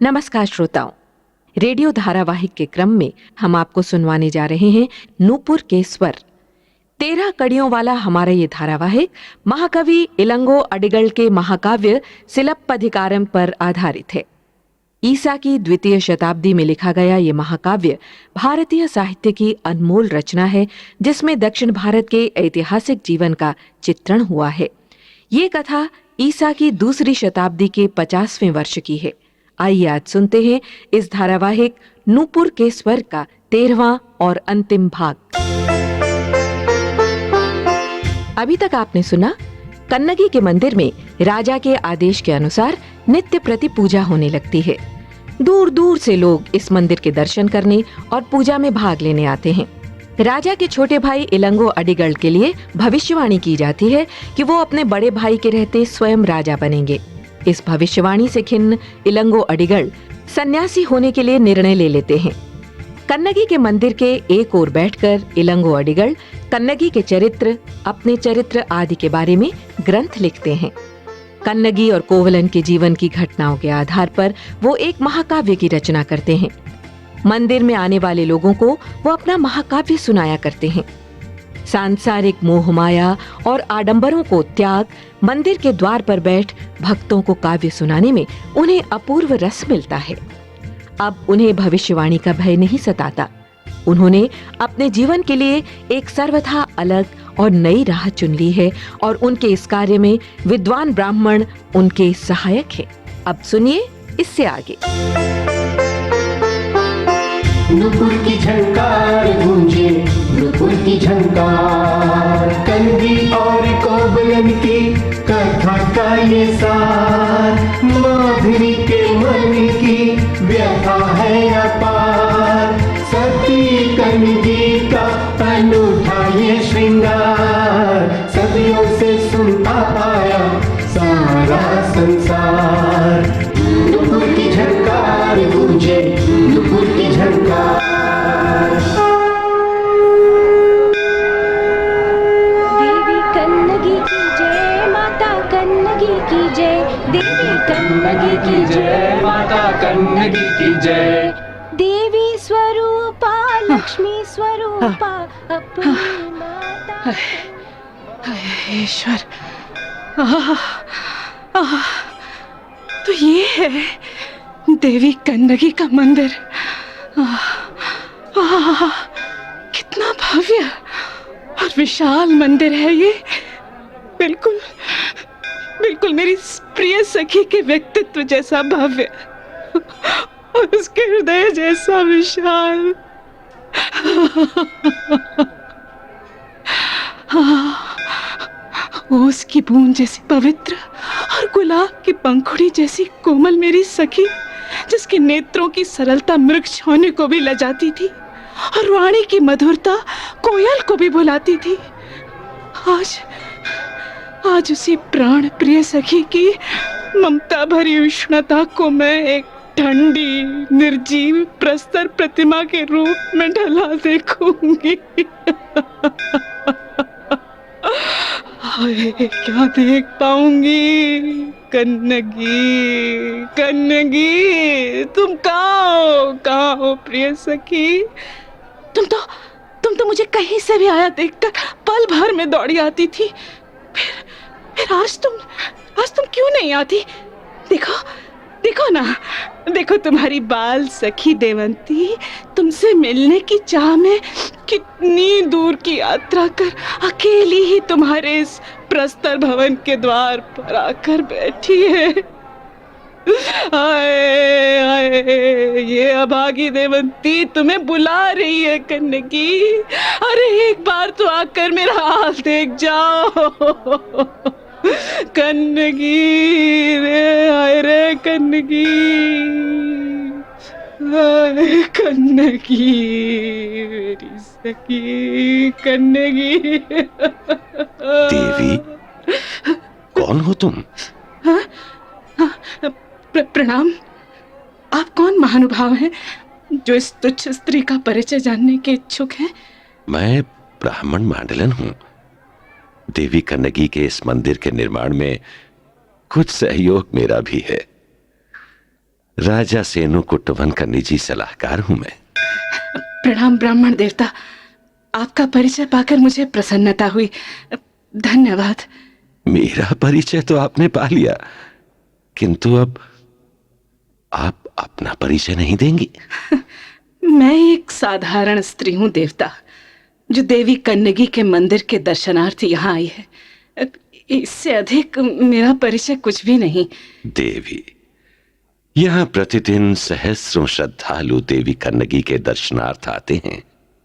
नमस्कार श्रोताओं, रेडियो धारावाहिक के क्रम में हम आपको सुनवाने जा रहे हैं नूपुर के स्वर। 13 कड़ियों वाला हमारा ये धारावाहिक महाकवि इलंगो अडिगल के महाकाव्य सिलप्पधिकारम पर आधारित है। ईसा की द्वितीय शताब्दी में लिखा गया ये महाकाव्य भारतीय साहित्य की अनमोल रचना है, जिसमें दक्षिण भारत के ऐतिहासिक जीवन का चित्रण हुआ है। ये कथा ईसा की दूसरी शताब्दी के 50वें वर्ष की है। आइए आज सुनते हैं इस धारावाहिक नूपुर के स्वर का 13वां और अंतिम भाग। अभी तक आपने सुना, कन्नगी के मंदिर में राजा के आदेश के अनुसार नित्य प्रति पूजा होने लगती है। दूर दूर से लोग इस मंदिर के दर्शन करने और पूजा में भाग लेने आते हैं। राजा के छोटे भाई इलंगो अडिगल के लिए भविष्यवाणी की जाती है कि वो अपने बड़े भाई के रहते स्वयं राजा बनेंगे। इस भविष्यवाणी से खिन्न इलंगो अडिगल सन्यासी होने के लिए निर्णय ले लेते हैं। कन्नगी के मंदिर के एक ओर बैठकर इलंगो अडिगल कन्नगी के चरित्र, अपने चरित्र आदि के बारे में ग्रंथ लिखते हैं। कन्नगी और कोवलन के जीवन की घटनाओं के आधार पर वो एक महाकाव्य की रचना करते हैं। मंदिर में आने वाले लोगों को वो अपना महाकाव्य सुनाया करते हैं। सांसारिक मोह माया और आडंबरों को त्याग मंदिर के द्वार पर बैठ भक्तों को काव्य सुनाने में उन्हें अपूर्व रस मिलता है। अब उन्हें भविष्यवाणी का भय नहीं सताता। उन्होंने अपने जीवन के लिए एक सर्वथा अलग और नई राह चुन ली है और उनके इस कार्य में विद्वान ब्राह्मण उनके सहायक है। अब सुनिए इससे आगे। नूपुर की झंकार गूंजे, नूपुर की झंकार, कन्नगी और कोवलन की कथा का ये सार, माधुरी के मन की व्यथा है अपार, सती कन्नगी का अनूठा ये श्रृंगार, सदियों से सुनता आया सारा संसार। नूपुर की झंकार गूंजे, नूपुर की झंकार। देवी कन्नगी की जय, माता कन्नगी की जय, देवी कन्नगी की जय, माता कन्नगी की जय। देवी स्वरूपा लक्ष्मी स्वरूपा अपनी माता। ईश्वर, तो ये है देवी कन्नगी का मंदिर। कितना भव्य और विशाल मंदिर है ये। बिल्कुल बिल्कुल मेरी प्रिय सखी के व्यक्तित्व जैसा भव्य और उसके हृदय जैसा विशाल। ओस की बूंद जैसी पवित्र और गुलाब की पंखुड़ी जैसी कोमल मेरी सखी, जिसके नेत्रों की सरलता मृग छौने को भी लजाती थी और वाणी की मधुरता कोयल को भी बुलाती थी। आज उसी प्राण प्रिय सखी की ममता भरी उष्णता को मैं एक ठंडी निर्जीव प्रस्तर प्रतिमा के रूप में ढला देखूंगी। क्या देख पाऊंगी? कन्नगी, कन्नगी, तुम कहाँ हो प्रिय सखी? तुम तो मुझे कहीं से भी आया देखकर पल भर में दौड़ी आती थी। फिर आज तुम क्यों नहीं आती? देखो ना, देखो तुम्हारी बाल सखी देवंती तुमसे मिलने की चाह में कितनी दूर की यात्रा कर अकेली ही तुम्हारे इस प्रस्तर भवन के द्वार पर आकर बैठी है। आए आए, ये अभागी देवंती तुम्हें बुला रही है कन्नगी। अरे एक बार तो आकर मेरा हाल देख जाओ। कन्नगी रे, आए रे कन्नगी, आए कन्नगी, मेरी सखी कन्नगी। देवी, कौन हो तुम? प्रणाम। आप कौन महानुभाव हैं जो इस तुच्छ स्त्री का परिचय जानने के इच्छुक हैं? मैं ब्राह्मण मांडलन हूँ। देवी कन्नगी के इस मंदिर के निर्माण में कुछ सहयोग मेरा भी है। राजा सेनु कुट्टवन का निजी सलाहकार हूं मैं। प्रणाम ब्राह्मण देवता, आपका परिचय पाकर मुझे प्रसन्नता हुई। धन्यवाद। मेरा परिचय तो आपने पा लिया, किंतु अब आप अपना परिचय नहीं देंगी? मैं एक साधारण स्त्री हूं देवता, जो देवी कन्नगी के मंदिर के दर्शनार्थ यहाँ आई है। इससे अधिक मेरा परिचय कुछ भी नहीं। देवी, यहाँ प्रतिदिन सहस्रों श्रद्धालु देवी कन्नगी के दर्शनार्थ आते हैं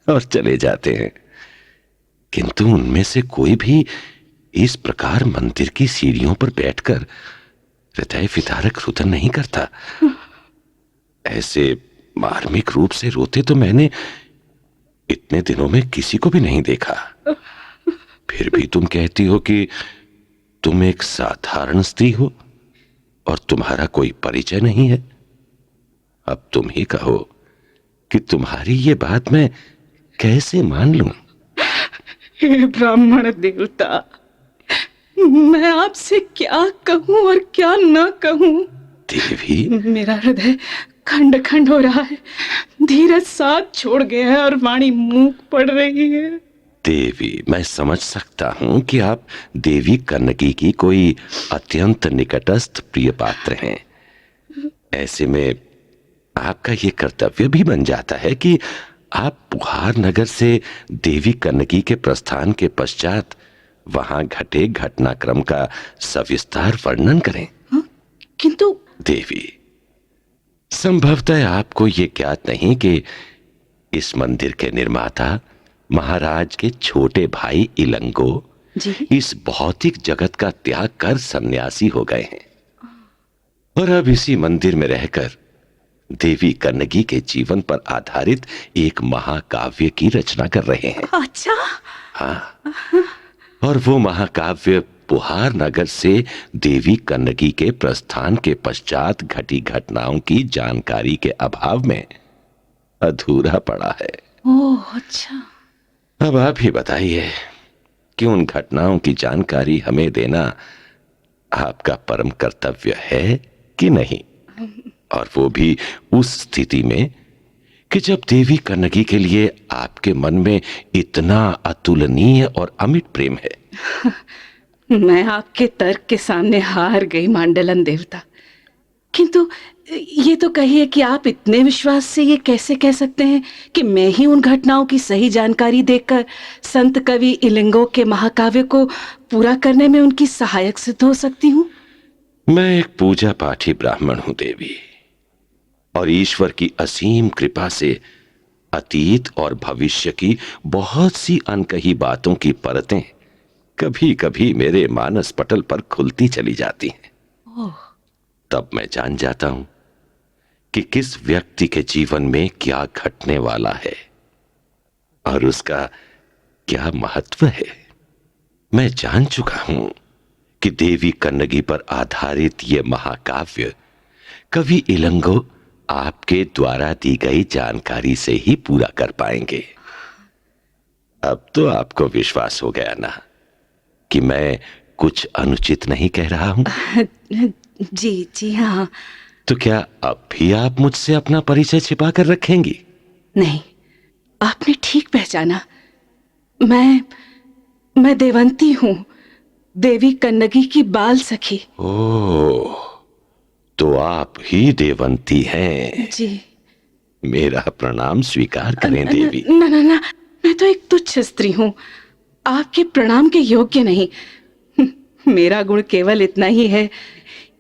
और चले जाते हैं, किंतु उनमें से कोई भी इस प्रकार मंदिर की सीढ़ियों पर बैठकर हृदय विदारक रुदन नहीं करता। ऐसे मार्मिक रूप से रोते तो मैंने इतने दिनों में किसी को भी नहीं देखा। फिर भी तुम कहती हो कि तुम एक साधारण स्त्री हो और तुम्हारा कोई परिचय नहीं है। अब तुम ही कहो कि तुम्हारी ये बात मैं कैसे मान लूं? हे ब्राह्मण देवता, मैं आपसे क्या कहूं और क्या न कहूं। देवी, मेरा हृदय खंड खंड हो रहा है, धीरज साथ छोड़ गया है और वाणी मूक पड़ रही है। देवी, मैं समझ सकता हूं कि आप देवी कन्नगी की कोई अत्यंत निकटस्थ प्रिय पात्र हैं। ऐसे में आपका ये कर्तव्य भी बन जाता है कि आप पुहार नगर से देवी कन्नगी के प्रस्थान के पश्चात वहां घटे घटनाक्रम का सविस्तार वर्णन करें। किंतु देवी, संभवतः आपको ये ज्ञात नहीं कि इस मंदिर के निर्माता महाराज के छोटे भाई इलंगो जी, इस भौतिक जगत का त्याग कर सन्यासी हो गए हैं और अब इसी मंदिर में रहकर देवी कन्नगी के जीवन पर आधारित एक महाकाव्य की रचना कर रहे हैं। अच्छा। हाँ, और वो महाकाव्य पुहार नगर से देवी कन्नगी के प्रस्थान के पश्चात घटी घटनाओं की जानकारी के अभाव में अधूरा पड़ा है। ओह अच्छा। अब आप ही बताइए कि उन घटनाओं की जानकारी हमें देना आपका परम कर्तव्य है कि नहीं, और वो भी उस स्थिति में कि जब देवी कन्नगी के लिए आपके मन में इतना अतुलनीय और अमिट प्रेम है। मैं आपके तर्क के सामने हार गई मांडलन देवता, किंतु ये तो कहिए कि आप इतने विश्वास से ये कैसे कह सकते हैं कि मैं ही उन घटनाओं की सही जानकारी देकर संत कवि इलिंगो के महाकाव्य को पूरा करने में उनकी सहायक सिद्ध हो सकती हूँ? मैं एक पूजा पाठी ब्राह्मण हूं देवी, और ईश्वर की असीम कृपा से अतीत और भविष्य की बहुत सी अनकही बातों की परतें कभी कभी मेरे मानस पटल पर खुलती चली जाती हैं। तब मैं जान जाता हूं कि किस व्यक्ति के जीवन में क्या घटने वाला है और उसका क्या महत्व है। मैं जान चुका हूं कि देवी कन्नगी पर आधारित ये महाकाव्य कवि इलंगो आपके द्वारा दी गई जानकारी से ही पूरा कर पाएंगे। अब तो आपको विश्वास हो गया ना कि मैं कुछ अनुचित नहीं कह रहा हूं? जी जी हाँ। तो क्या अब भी आप मुझसे अपना परिचय छिपा कर रखेंगी? नहीं, आपने ठीक पहचाना। मैं देवंती हूँ, देवी कन्नगी की बाल सखी। ओह, तो आप ही देवंती हैं। जी। मेरा प्रणाम स्वीकार करें देवी। ना ना ना, मैं तो एक तुच्छ स्त्री हूँ, आपके प्रणाम के योग्य नहीं। मेरा गुण केवल इतना ही है,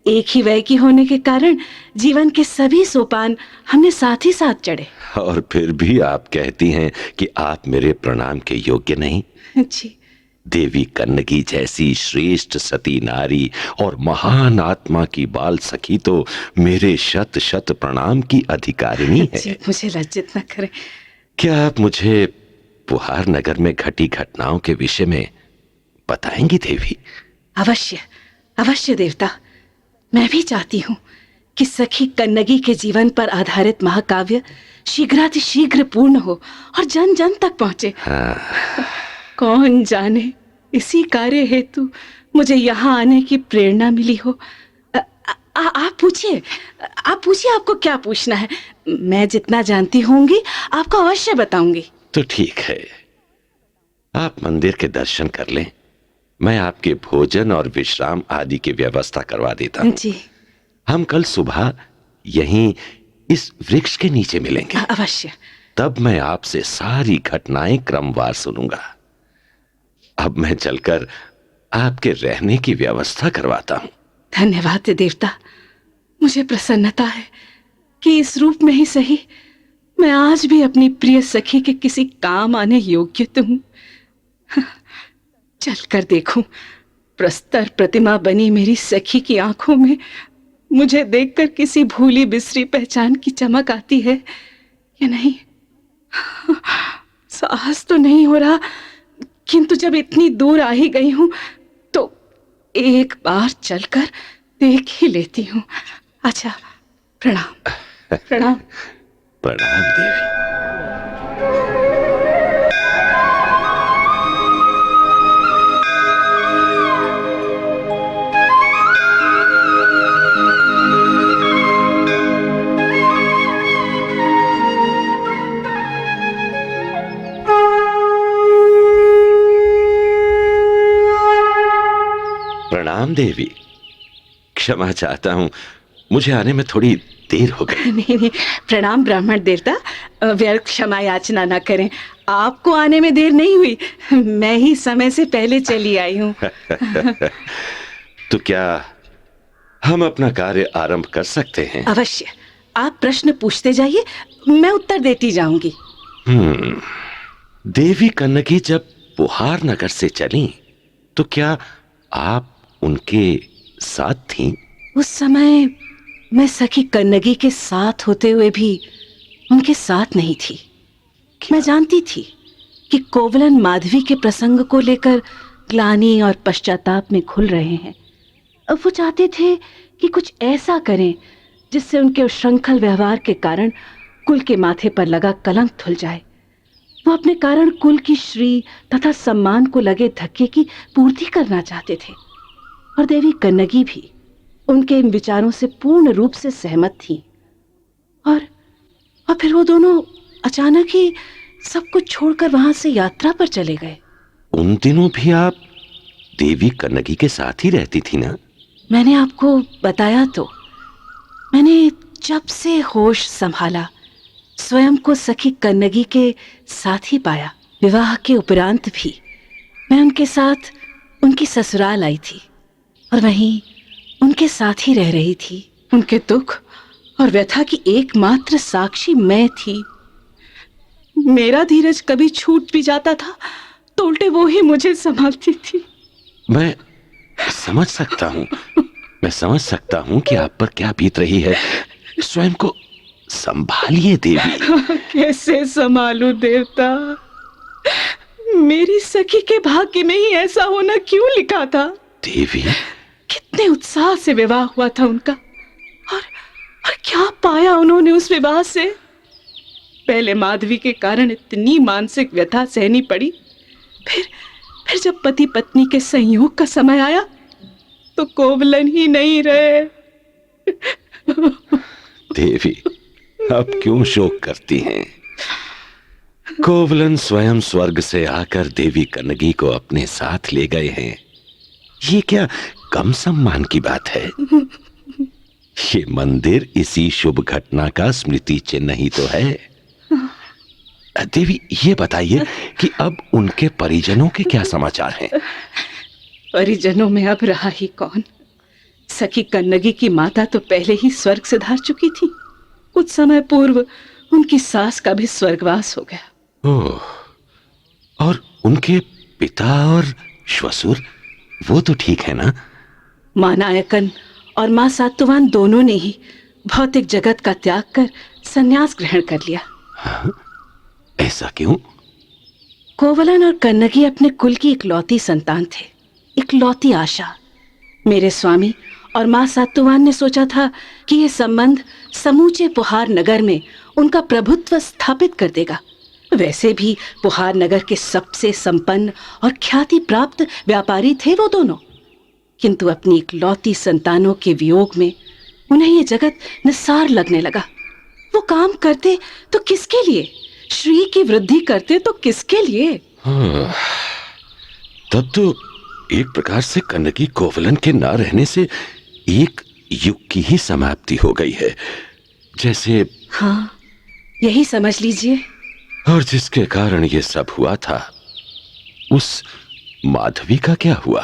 एक ही वय की होने के कारण जीवन के सभी सोपान हमने साथ ही साथ चढ़े। और फिर भी आप कहती हैं कि आप मेरे प्रणाम के योग्य नहीं। जी। देवी कन्नगी जैसी श्रेष्ठ सती नारी और महान आत्मा की बाल सखी तो मेरे शत शत प्रणाम की अधिकारिणी है। जी, मुझे लज्जित न करें। क्या आप मुझे पुहार नगर में घटी घटनाओं के विषय में बताएंगी देवी? अवश्य अवश्य देवता, मैं भी चाहती हूँ कि सखी कन्नगी के जीवन पर आधारित महाकाव्य शीघ्रातिशीघ्र पूर्ण हो और जन जन तक पहुंचे। हाँ। कौन जाने इसी कार्य हेतु मुझे यहाँ आने की प्रेरणा मिली हो। आप पूछिए, आप पूछिए, आपको क्या पूछना है। मैं जितना जानती होंगी आपको अवश्य बताऊंगी। तो ठीक है, आप मंदिर के दर्शन कर लें, मैं आपके भोजन और विश्राम आदि की व्यवस्था करवा देता हूं। जी हम कल सुबह यहीं इस वृक्ष के नीचे मिलेंगे। अवश्य। तब मैं आपसे सारी घटनाएं क्रमवार सुनूंगा। अब मैं चलकर आपके रहने की व्यवस्था करवाता हूं। धन्यवाद देवता, मुझे प्रसन्नता है कि इस रूप में ही सही मैं आज भी अपनी प्रिय सखी के किसी काम आने योग्य तो हूं। चलकर देखूं, प्रस्तर प्रतिमा बनी मेरी सखी की आंखों में मुझे देखकर किसी भूली बिसरी पहचान की चमक आती है या नहीं। साहस तो नहीं हो रहा, किंतु जब इतनी दूर आ ही गई हूं तो एक बार चलकर देख ही लेती हूं। अच्छा, प्रणाम। प्रणाम। प्रणाम देवी। प्रणाम देवी, क्षमा चाहता हूं, मुझे आने में थोड़ी देर हो गई। नहीं, प्रणाम ब्राह्मण देवता, व्यर्थ क्षमा याचना ना करें। आपको आने में देर नहीं हुई, मैं ही समय से पहले चली आई हूँ। तो क्या हम अपना कार्य आरंभ कर सकते हैं? अवश्य, आप प्रश्न पूछते जाइए, मैं उत्तर देती जाऊंगी। देवी कन्नगी जब पुहार नगर से चली तो क्या आप उनके साथ थीं? उस समय मैं सखी कन्नगी के साथ होते हुए भी उनके साथ नहीं थी। मैं जानती थी कि कोवलन माधवी के प्रसंग को लेकर ग्लानि और पश्चाताप में घुल रहे हैं। अब वो चाहते थे कि कुछ ऐसा करें जिससे उनके उच्छृंखल व्यवहार के कारण कुल के माथे पर लगा कलंक धुल जाए। वो अपने कारण कुल की श्री तथा सम्मान को लगे धक्के की पूर्ति करना चाहते थे, और देवी कन्नगी भी उनके इन विचारों से पूर्ण रूप से सहमत थी। और फिर वो दोनों अचानक ही सब कुछ छोड़कर वहां से यात्रा पर चले गए। उन दिनों भी आप देवी कन्नगी के साथ ही रहती थी ना? मैंने आपको बताया तो, मैंने जब से होश संभाला स्वयं को सखी कन्नगी के साथ ही पाया। विवाह के उपरांत भी मैं उनके साथ उनकी ससुराल आई थी और वहीं उनके साथ ही रह रही थी। उनके दुख और व्यथा की एकमात्र साक्षी मैं थी। मेरा धीरज कभी छूट भी जाता था तो उल्टे वो ही मुझे संभालती थी। मैं समझ सकता हूं कि आप पर क्या बीत रही है। स्वयं को संभालिए देवी। कैसे संभालूं देवता, मेरी सखी के भाग्य में ही ऐसा होना क्यों लिखा था? देवी, कितने उत्साह से विवाह हुआ था उनका, और क्या पाया उन्होंने उस विवाह से? पहले माधवी के कारण इतनी मानसिक व्यथा सहनी पड़ी, फिर जब पति पत्नी के संयोग का समय आया तो कोवलन ही नहीं रहे। देवी, अब क्यों शोक करती हैं? कोवलन स्वयं स्वर्ग से आकर देवी कन्नगी को अपने साथ ले गए हैं। ये क्या कम सम्मान की बात है? ये मंदिर इसी शुभ घटना का स्मृति चिन्ह ही तो है। देवी, ये बताइए कि अब उनके परिजनों के क्या समाचार हैं? परिजनों में अब रहा ही कौन? सखी कन्नगी की माता तो पहले ही स्वर्ग से धार चुकी थी। कुछ समय पूर्व उनकी सास का भी स्वर्गवास हो गया। ओह, और उनके पिता और श्वशुर, वो तो ठीक है ना? मां नायकन और मां सातुवान दोनों ने ही भौतिक जगत का त्याग कर संन्यास ग्रहण कर लिया। हाँ? ऐसा क्यों? कोवलन और कन्नगी अपने कुल की इकलौती संतान थे, इकलौती आशा। मेरे स्वामी और मां सातुवान ने सोचा था कि यह संबंध समूचे पुहार नगर में उनका प्रभुत्व स्थापित कर देगा। वैसे भी पुहार नगर के सबसे संपन्न और ख्याति प्राप्त व्यापारी थे वो दोनों, किंतु अपनी इकलौती संतानों के वियोग में उन्हें ये जगत निस्सार लगने लगा। वो काम करते तो किसके लिए, श्री की वृद्धि करते तो किसके लिए? हाँ, तब तो एक प्रकार से कन्नगी कोवलन के ना रहने से एक युग की ही समाप्ति हो गई है, जैसे। हाँ, यही समझ लीजिए। और जिसके कारण ये सब हुआ था, उस माधवी का क्या हुआ?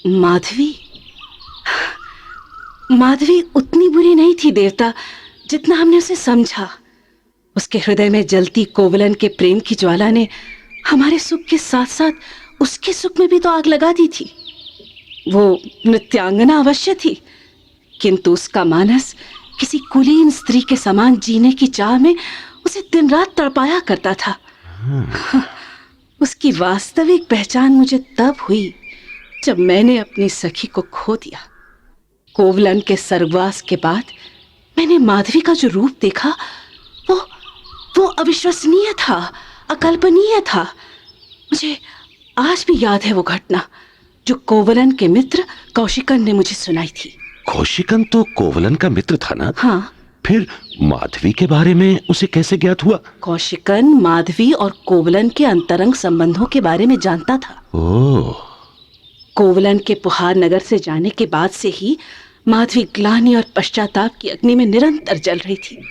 माधवी? माधवी उतनी बुरी नहीं थी देवता, जितना हमने उसे समझा। उसके हृदय में जलती कोवलन के प्रेम की ज्वाला ने हमारे सुख के साथ साथ उसके सुख में भी तो आग लगा दी थी। वो नृत्यांगना अवश्य थी, किंतु उसका मानस किसी कुलीन स्त्री के समान जीने की चाह में उसे दिन रात तड़पाया करता था। उसकी वास्तविक पहचान मुझे तब हुई जब मैंने अपनी सखी को खो दिया। कोवलन के स्वर्गवास के बाद मैंने माधवी का जो रूप देखा, वो अविश्वसनीय था, अकल्पनीय था। मुझे आज भी याद है वो घटना जो कोवलन के मित्र कौशिकन ने मुझे सुनाई थी। कौशिकन तो कोवलन का मित्र था ना? हाँ। फिर माधवी के बारे में उसे कैसे ज्ञात हुआ? कौशिकन माधवी और कोवलन के अंतरंग संबंधों के बारे में जानता था। ओह। कोवलन के पुहार नगर से जाने के बाद से ही माधवी ग्लानि और पश्चाताप की अग्नि में निरंतर जल रही थी।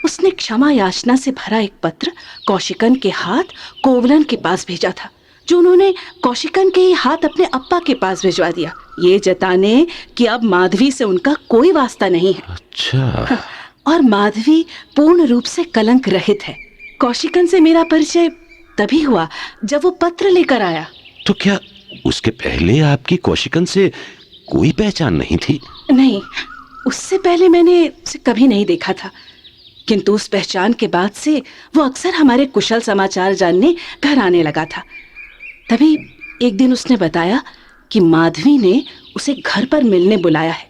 उसने क्षमा याचना से भरा एक पत्र कौशिकन के हाथ कोवलन के पास भेजा था, जो उन्होंने कौशिकन के ही हाथ अपने अप्पा के पास भिजवा दिया, ये जताने कि अब माधवी से उनका कोई वास्ता नहीं है। अच्छा। और माधवी पूर्ण रूप से कलंक रहित है। कौशिकन से मेरा परिचय तभी हुआ जब वो पत्र लेकर आया। तो क्या उसके पहले आपकी कौशिकन से कोई पहचान नहीं थी? नहीं, उससे पहले मैंने उसे कभी नहीं देखा था, किंतु उस पहचान के बाद से वो अक्सर हमारे कुशल समाचार जानने घर आने लगा था। तभी एक दिन उसने बताया कि माधवी ने उसे घर पर मिलने बुलाया है।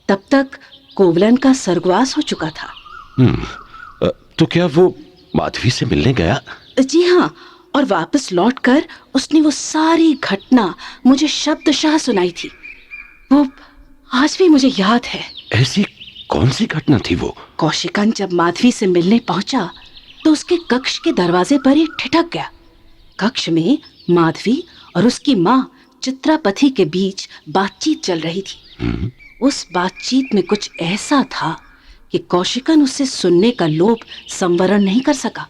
तब तक कोवलन का स्वर्गवास हो चुका था। तो क्या वो माधवी से मिलने गया? जी हाँ, और वापस लौटकर उसने वो सारी घटना मुझे शब्दशः सुनाई थी। वो आज भी मुझे याद है। ऐसी कौन सी घटना थी वो? कौशिकन जब माधवी से मिलने पहुंचा तो उसके कक्ष के दरवाजे पर ही ठिठक गया। कक्ष में माधवी और उसकी माँ चित्रापथी के बीच बातचीत चल रही थी। उस बातचीत में कुछ ऐसा था कि कौशिकन उसे सुनने का लोभ संवरण नहीं कर सका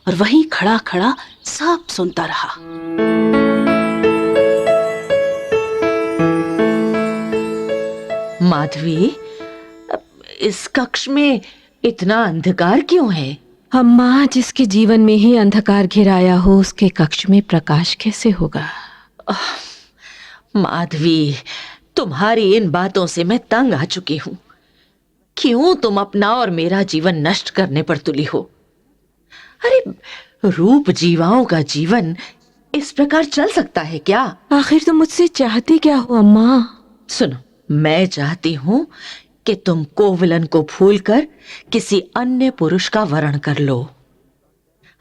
और वहीं खड़ा खड़ा सब सुनता रहा। माधवी, इस कक्ष में इतना अंधकार क्यों है? अम्मा, जिसके जीवन में ही अंधकार घिराया हो उसके कक्ष में प्रकाश कैसे होगा? माधवी, तुम्हारी इन बातों से मैं तंग आ चुकी हूं। क्यों तुम अपना और मेरा जीवन नष्ट करने पर तुली हो? अरे, रूप जीवाओं का जीवन इस प्रकार चल सकता है क्या? आखिर तुम मुझसे चाहती क्या हो अम्मा? सुनो, मैं चाहती हूं कि तुम कोवलन को भूलकर किसी अन्य पुरुष का वरण कर लो।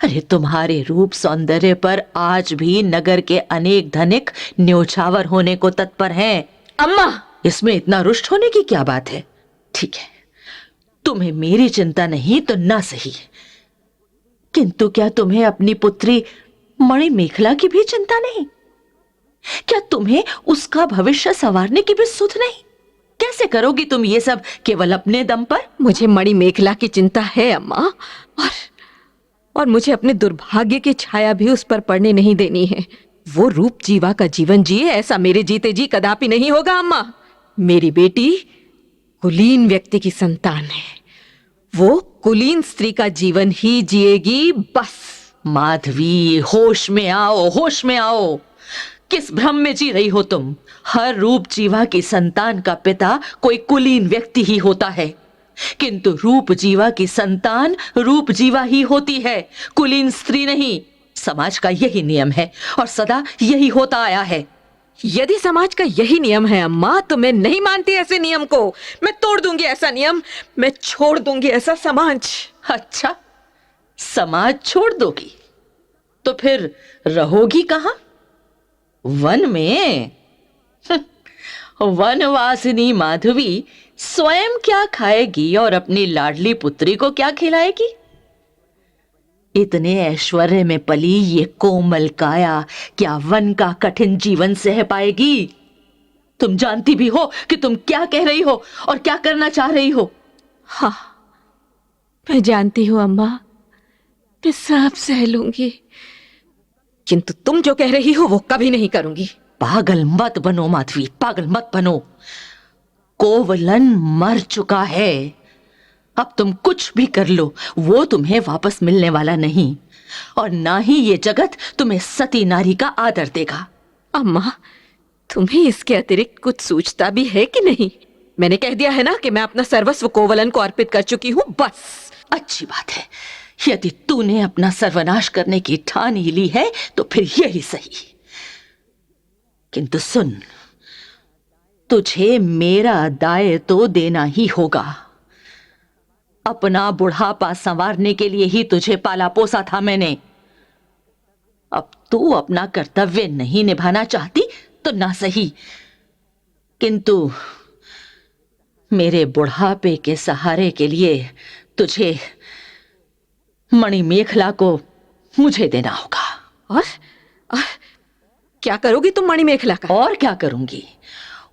अरे, तुम्हारे रूप सौंदर्य पर आज भी नगर के अनेक धनिक न्योछावर होने को तत्पर हैं। अम्मा, इसमें इतना रुष्ट होने की क्या बात है? ठीक है, तुम्हें मेरी चिंता नहीं तो ना सही, किंतु क्या तुम्हें अपनी पुत्री मणिमेखला की भी चिंता नहीं? क्या तुम्हें उसका भविष्य संवारने की भी सुध नहीं? कैसे करोगी तुम ये सब केवल अपने दम पर? मुझे मणिमेखला की चिंता है अम्मा, और मुझे अपने दुर्भाग्य की छाया भी उस पर पड़ने नहीं देनी है। वो रूप जीवा का जीवन जिए, ऐसा मेरे जीते जी कदापि नहीं होगा अम्मा। मेरी बेटी कुलीन व्यक्ति की संतान है, वो कुलीन स्त्री का जीवन ही जिएगी, बस। माधवी, होश में आओ, होश में आओ। किस भ्रम में जी रही हो तुम? हर रूप जीवा की संतान का पिता कोई कुलीन व्यक्ति ही होता है, किंतु रूप जीवा की संतान रूप जीवा ही होती है, कुलीन स्त्री नहीं। समाज का यही नियम है और सदा यही होता आया है। यदि समाज का यही नियम है अम्मा, तो मैं नहीं मानती ऐसे नियम को। मैं तोड़ दूंगी ऐसा नियम, मैं छोड़ दूंगी ऐसा समाज। अच्छा, समाज छोड़ दोगी तो फिर रहोगी कहां? वन में? वनवासिनी माधवी स्वयं क्या खाएगी और अपनी लाडली पुत्री को क्या खिलाएगी? इतने ऐश्वर्य में पली ये कोमल काया क्या वन का कठिन जीवन सह पाएगी? तुम जानती भी हो कि तुम क्या कह रही हो और क्या करना चाह रही हो। हाँ, मैं जानती हूँ अम्मा, मैं सब सह लूंगी, किंतु तुम जो कह रही हो वो कभी नहीं करूंगी। पागल मत बनो माधवी, पागल मत बनो। कोवलन मर चुका है। अब तुम कुछ भी कर लो, वो तुम्हें वापस मिलने वाला नहीं, और ना ही ये जगत तुम्हें सती नारी का आदर देगा। अम्मा, तुम्हें इसके अतिरिक्त कुछ सूझता भी है कि नहीं? मैंने कह दिया है ना कि मैं अपना सर्वस्व कोवलन को अर्पित कर चुकी हूँ, बस। अच्छी बात है, यदि तूने अपना सर्वनाश करने की ठान ही ली है तो फिर यही सही। किंतु सुन, तुझे मेरा दाय तो देना ही होगा। अपना बुढ़ापा संवारने के लिए ही तुझे पाला पोसा था मैंने। अब तू अपना कर्तव्य नहीं निभाना चाहती तो ना सही, किंतु मेरे बुढ़ापे के सहारे के लिए तुझे मणिमेखला को मुझे देना होगा। और क्या करोगी तुम मणिमेखला का? और क्या करूंगी,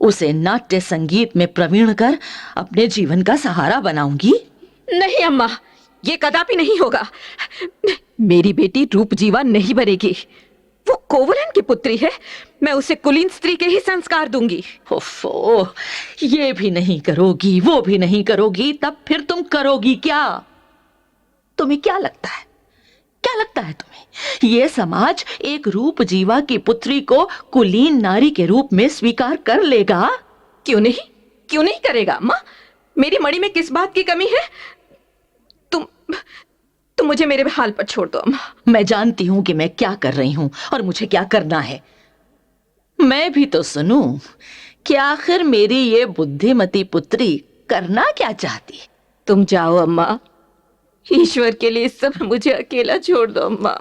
उसे नाट्य संगीत में प्रवीण कर अपने जीवन का सहारा बनाऊंगी। नहीं अम्मा, ये कदापि नहीं होगा। मेरी बेटी रूप जीवा नहीं बनेगी। वो कोवलन की पुत्री है, मैं उसे कुलीन स्त्री के ही संस्कार दूंगी। ओफो, ये भी नहीं करोगी, वो भी नहीं करोगी, तब फिर तुम करोगी क्या? तुम्हें क्या लगता है, क्या लगता है तुम्हें, ये समाज एक रूप जीवा की पुत्री को कुलीन नारी के रूप में स्वीकार कर लेगा? क्यों नहीं, क्यों नहीं करेगा अम्मा? मेरी मणि में किस बात की कमी है? तुम मुझे मेरे हाल पर छोड़ दो अम्मा। मैं जानती हूं कि मैं क्या कर रही हूं और मुझे क्या करना है। मैं भी तो सुनूं कि आखिर मेरी ये बुद्धिमती पुत्री करना क्या चाहती। तुम जाओ अम्मा, ईश्वर के लिए इस समय मुझे अकेला छोड़ दो अम्मा,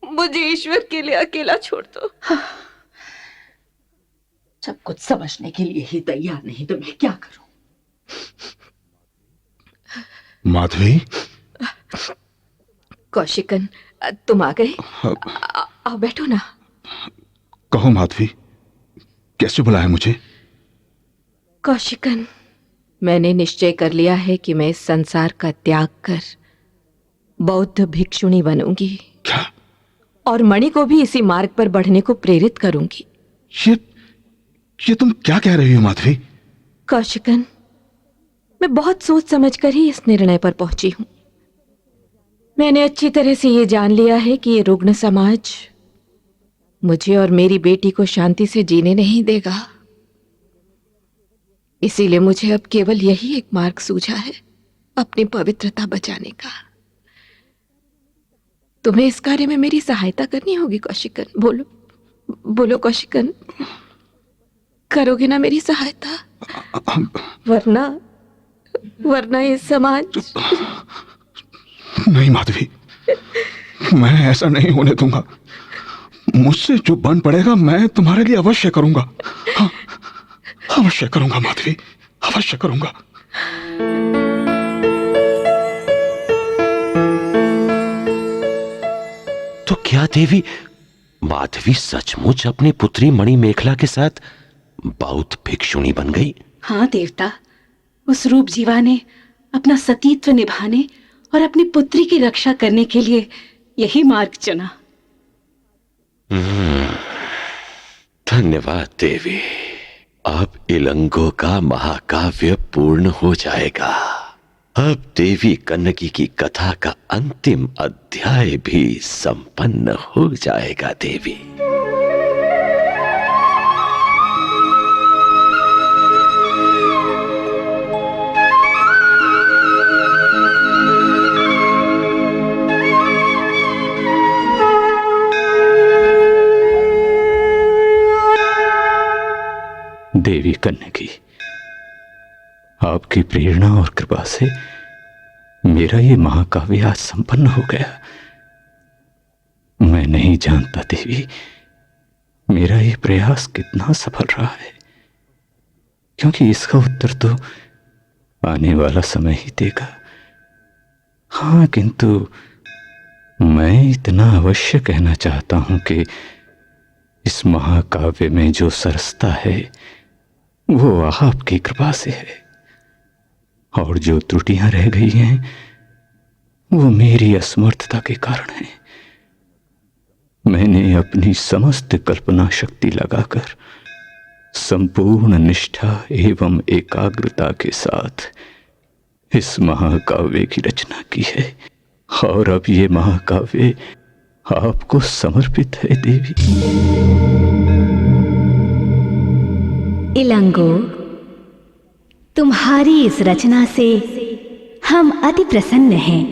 मुझे ईश्वर के लिए अकेला छोड़ दो। सब कुछ समझने के लिए ही तैयार नहीं तो मैं क्या करूं? माधवी, कौशिकन, तुम आ गए? आओ बैठो ना। कहो माधवी, कैसे बुलाया मुझे? कौशिकन, मैंने निश्चय कर लिया है कि मैं इस संसार का त्याग कर बौद्ध भिक्षुणी बनूंगी। क्या? और मणि को भी इसी मार्ग पर बढ़ने को प्रेरित करूंगी। ये तुम क्या कह रही हो माधवी? कौशिकन, मैं बहुत सोच समझकर ही इस निर्णय पर पहुंची हूं। मैंने अच्छी तरह से ये जान लिया है कि ये रुग्ण समाज मुझे और मेरी बेटी को शांति से जीने नहीं देगा। इसीलिए मुझे अब केवल यही एक मार्ग सूझा है, अपनी पवित्रता बचाने का। तुम्हें इस कार्य में मेरी सहायता करनी होगी कौशिकन। बोलो बोलो कौशिकन, करोगे ना मेरी सहायता? वरना ये समाज। नहीं माधवी, मैं ऐसा नहीं होने दूंगा। मुझसे जो बन पड़ेगा मैं तुम्हारे लिए अवश्य करूंगा। हाँ, अवश्य करूंगा माधवी, अवश्य करूंगा। तो क्या देवी, माधवी सचमुच अपनी पुत्री मणिमेखला के साथ बौद्ध भिक्षुणी बन गई? हाँ देवता, उस रूप जीवा ने अपना सतीत्व निभाने और अपनी पुत्री की रक्षा करने के लिए यही मार्ग चुना। धन्यवाद देवी। अब इलंगो का महाकाव्य पूर्ण हो जाएगा। अब देवी कन्नगी की कथा का अंतिम अध्याय भी संपन्न हो जाएगा देवी। देवी कन्नगी, आपकी प्रेरणा और कृपा से मेरा ये महाकाव्य आज संपन्न हो गया। मैं नहीं जानता देवी, मेरा ये प्रयास कितना सफल रहा है। क्योंकि इसका उत्तर तो आने वाला समय ही देगा। हाँ, किंतु मैं इतना अवश्य कहना चाहता हूं कि इस महाकाव्य में जो सरसता है वो आपकी कृपा से है, और जो त्रुटियां रह गई हैं वो मेरी असमर्थता के कारण है। मैंने अपनी समस्त कल्पना शक्ति लगाकर संपूर्ण निष्ठा एवं एकाग्रता के साथ इस महाकाव्य की रचना की है, और अब ये महाकाव्य आपको समर्पित है देवी। इलंगो, तुम्हारी इस रचना से हम अति प्रसन्न हैं।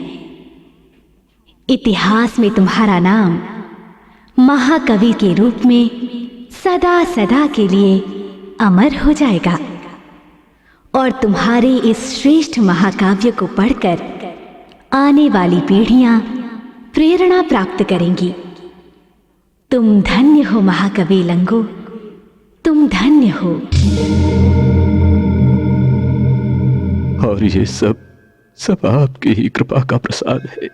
इतिहास में तुम्हारा नाम महाकवि के रूप में सदा सदा के लिए अमर हो जाएगा, और तुम्हारे इस श्रेष्ठ महाकाव्य को पढ़कर आने वाली पीढ़ियां प्रेरणा प्राप्त करेंगी। तुम धन्य हो महाकवि इलंगो, तुम धन्य हो। और ये सब आपकी ही कृपा का प्रसाद है।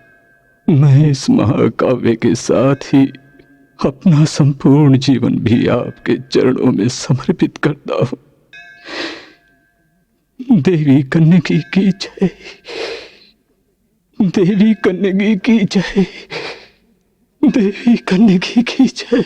मैं इस महाकाव्य के साथ ही अपना संपूर्ण जीवन भी आपके चरणों में समर्पित करता हूं। देवी कन्नगी की जय, देवी कन्नगी की जय, देवी कन्नगी की जय।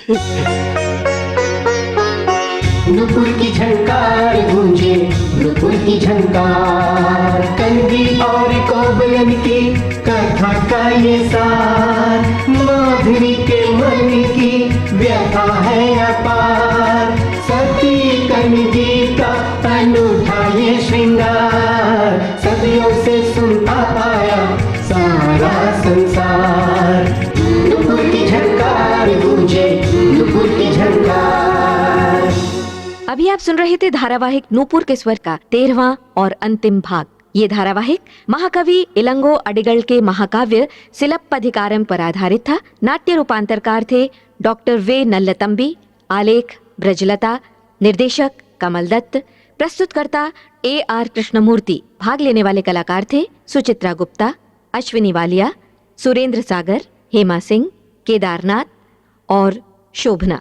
नुपुर की झंकार गूंजे, नुपुर की झंकार, कन्नगी और कोबलन की कथा का ये सार, माधुरी के मन की व्यथा है अपार, सती कन्नगी का अनूठा ये श्रृंगार, सदियों से सुनता आया सारा संसार। नुपुर की झंकार गूंजे, नुपुर की झंकार। अभी आप सुन रहे थे धारावाहिक नूपुर के स्वर का 13वां और अंतिम भाग। ये धारावाहिक महाकवि इलंगो अडिगल के महाकाव्य सिलप्पधिकारम पर आधारित था। नाट्य रूपांतरकार थे डॉक्टर वे नल्लतंबी, आलेख ब्रजलता, निर्देशक कमल दत्त, प्रस्तुतकर्ता AR कृष्णमूर्ति। भाग लेने वाले कलाकार थे सुचित्रा गुप्ता, अश्विनी वालिया, सुरेंद्र सागर, हेमा सिंह, केदारनाथ और शोभना।